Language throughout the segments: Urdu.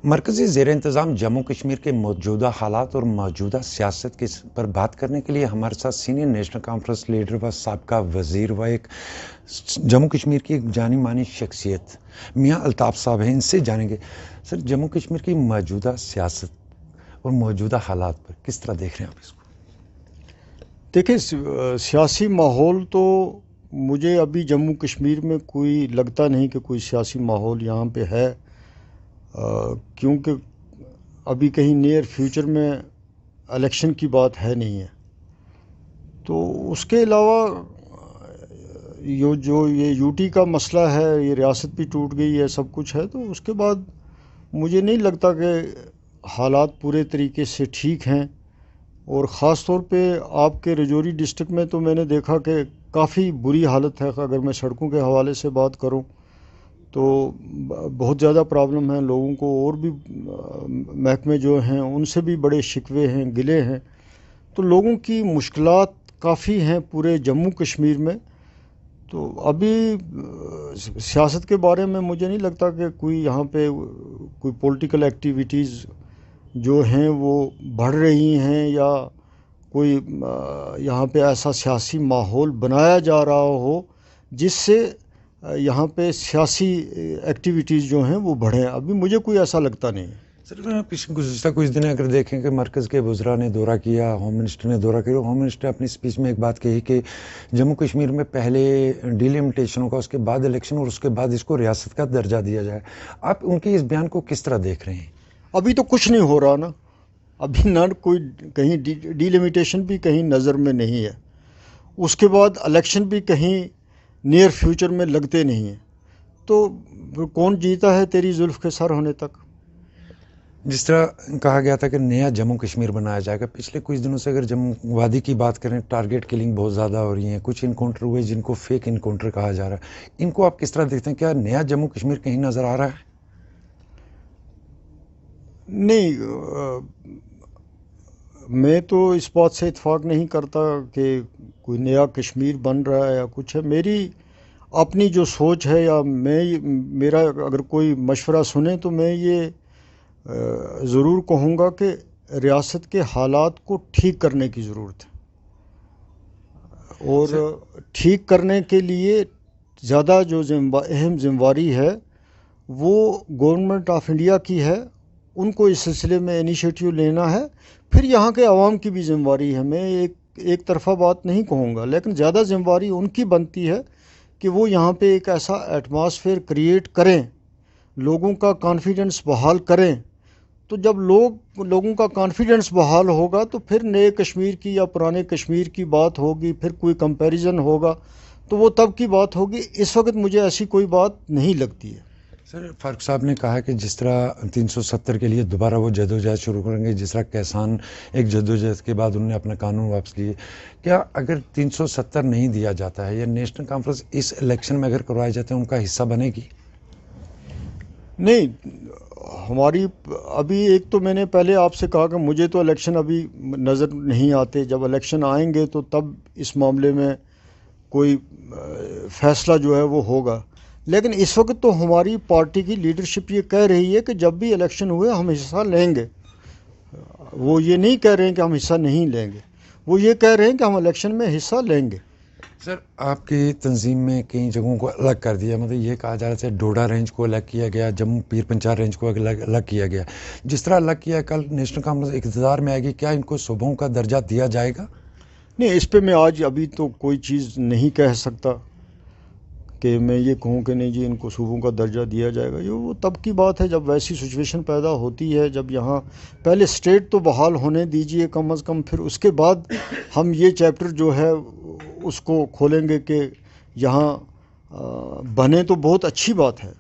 مرکزی زیر انتظام جموں کشمیر کے موجودہ حالات اور موجودہ سیاست کے پر بات کرنے کے لیے ہمارے ساتھ سینئر نیشنل کانفرنس لیڈر و سابقہ وزیر و ایک جموں کشمیر کی ایک جانی مانی شخصیت میاں الطاف صاحب ہیں. ان سے جانیں گے سر جموں کشمیر کی موجودہ سیاست اور موجودہ حالات پر کس طرح دیکھ رہے ہیں آپ اس کو؟ دیکھیں، سیاسی ماحول تو مجھے ابھی جموں کشمیر میں کوئی لگتا نہیں کہ کوئی سیاسی ماحول یہاں پہ ہے، کیونکہ ابھی کہیں نیئر فیوچر میں الیکشن کی بات ہے نہیں ہے. تو اس کے علاوہ یہ یو ٹی کا مسئلہ ہے، یہ ریاست بھی ٹوٹ گئی ہے، سب کچھ ہے، تو اس کے بعد مجھے نہیں لگتا کہ حالات پورے طریقے سے ٹھیک ہیں. اور خاص طور پہ آپ کے رجوری ڈسٹرکٹ میں تو میں نے دیکھا کہ کافی بری حالت ہے. اگر میں سڑکوں کے حوالے سے بات کروں تو بہت زیادہ پرابلم ہیں لوگوں کو، اور بھی محکمے جو ہیں ان سے بھی بڑے شکوے ہیں، گلے ہیں. تو لوگوں کی مشکلات کافی ہیں پورے جموں کشمیر میں. تو ابھی سیاست کے بارے میں مجھے نہیں لگتا کہ کوئی یہاں پہ کوئی پولیٹیکل ایکٹیویٹیز جو ہیں وہ بڑھ رہی ہیں، یا کوئی یہاں پہ ایسا سیاسی ماحول بنایا جا رہا ہو جس سے یہاں پہ سیاسی ایکٹیویٹیز جو ہیں وہ بڑھیں. ابھی مجھے کوئی ایسا لگتا نہیں. سر گزشتہ کچھ دن اگر دیکھیں کہ مرکز کے وزراء نے دورہ کیا، ہوم منسٹر نے دورہ کیا، ہوم منسٹر اپنی اسپیچ میں ایک بات کہی کہ جموں کشمیر میں پہلے ڈیلیمیٹیشن ہوگا، اس کے بعد الیکشن، اور اس کے بعد اس کو ریاست کا درجہ دیا جائے. آپ ان کے اس بیان کو کس طرح دیکھ رہے ہیں؟ ابھی تو کچھ نہیں ہو رہا نا، ابھی نہ کوئی کہیں ڈیلیمیٹیشن بھی کہیں نظر میں نہیں ہے، اس کے بعد الیکشن بھی کہیں نیئر فیوچر میں لگتے نہیں ہیں. تو کون جیتا ہے تیری زلف کے سر ہونے تک. جس طرح کہا گیا تھا کہ نیا جموں کشمیر بنایا جائے گا، پچھلے کچھ دنوں سے اگر جموں وادی کی بات کریں، ٹارگیٹ کلنگ بہت زیادہ ہو رہی ہیں، کچھ انکاؤنٹر ہوئے جن کو فیک انکاؤنٹر کہا جا رہا ہے. ان کو آپ کس طرح دیکھتے ہیں؟ کیا نیا جموں کشمیر کہیں نظر آ رہا ہے؟ نہیں، میں تو اس بات سے اتفاق نہیں کرتا کہ کوئی نیا کشمیر بن رہا ہے یا کچھ ہے. میری اپنی جو سوچ ہے، یا میرا اگر کوئی مشورہ سنے تو میں یہ ضرور کہوں گا کہ ریاست کے حالات کو ٹھیک کرنے کی ضرورت ہے، اور ٹھیک کرنے کے لیے زیادہ جو اہم ذمہ داری ہے وہ گورنمنٹ آف انڈیا کی ہے. ان کو اس سلسلے میں انیشیٹو لینا ہے. پھر یہاں کے عوام کی بھی ذمہ داری ہے. میں ایک طرفہ بات نہیں کہوں گا، لیکن زیادہ ذمہ داری ان کی بنتی ہے کہ وہ یہاں پہ ایک ایسا ایٹماسفیئر کریٹ کریں، لوگوں کا کانفیڈنس بحال کریں. تو جب لوگوں کا کانفیڈنس بحال ہوگا تو پھر نئے کشمیر کی یا پرانے کشمیر کی بات ہوگی، پھر کوئی کمپیریزن ہوگا تو وہ تب کی بات ہوگی. اس وقت مجھے ایسی کوئی بات نہیں لگتی ہے. سر فاروق صاحب نے کہا کہ جس طرح 370 کے لیے دوبارہ وہ جدوجہد شروع کریں گے، جس طرح کسان ایک جدوجہد کے بعد انہوں نے اپنا قانون واپس لیے، کیا اگر 370 نہیں دیا جاتا ہے یا نیشنل کانفرنس اس الیکشن میں اگر کروائے جاتے ہیں ان کا حصہ بنے گی؟ نہیں، ہماری ابھی ایک تو میں نے پہلے آپ سے کہا کہ مجھے تو الیکشن ابھی نظر نہیں آتے. جب الیکشن آئیں گے تو تب اس معاملے میں کوئی فیصلہ جو ہے وہ ہوگا. لیکن اس وقت تو ہماری پارٹی کی لیڈرشپ یہ کہہ رہی ہے کہ جب بھی الیکشن ہوئے ہم حصہ لیں گے. وہ یہ نہیں کہہ رہے ہیں کہ ہم حصہ نہیں لیں گے، وہ یہ کہہ رہے ہیں کہ ہم الیکشن میں حصہ لیں گے. سر آپ کی تنظیم میں کئی جگہوں کو الگ کر دیا، مطلب یہ کہا جا رہا ہے ڈوڈا رینج کو الگ کیا گیا، جموں پیر پنچار رینج کو الگ کیا گیا. جس طرح الگ کیا، کل نیشنل کانفرنس اقتدار میں آئے گی، کیا ان کو صوبوں کا درجہ دیا جائے گا؟ نہیں، اس پہ میں آج ابھی تو کوئی چیز نہیں کہہ سکتا کہ میں یہ کہوں کہ نہیں جی ان کو صوبوں کا درجہ دیا جائے گا. یہ وہ تب کی بات ہے جب ویسی سچویشن پیدا ہوتی ہے، جب یہاں پہلے اسٹیٹ تو بحال ہونے دیجئے کم از کم، پھر اس کے بعد ہم یہ چیپٹر جو ہے اس کو کھولیں گے کہ یہاں بنے تو بہت اچھی بات ہے،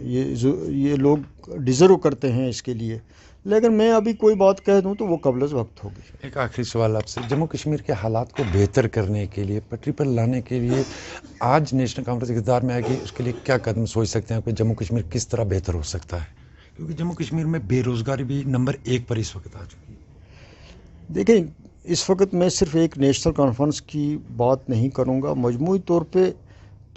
یہ لوگ ڈیزرو کرتے ہیں اس کے لیے. لیکن میں ابھی کوئی بات کہہ دوں تو وہ قبل از وقت ہوگی. ایک آخری سوال آپ سے، جموں کشمیر کے حالات کو بہتر کرنے کے لیے، پٹری پر لانے کے لیے آج نیشنل کانفرنس اقتدار میں آئے گی، اس کے لیے کیا قدم سوچ سکتے ہیں کہ جموں کشمیر کس طرح بہتر ہو سکتا ہے؟ کیونکہ جموں کشمیر میں بے روزگاری بھی نمبر 1 پر اس وقت آ چکی ہے. دیکھیں، اس وقت میں صرف ایک نیشنل کانفرنس کی بات نہیں کروں گا. مجموعی طور پہ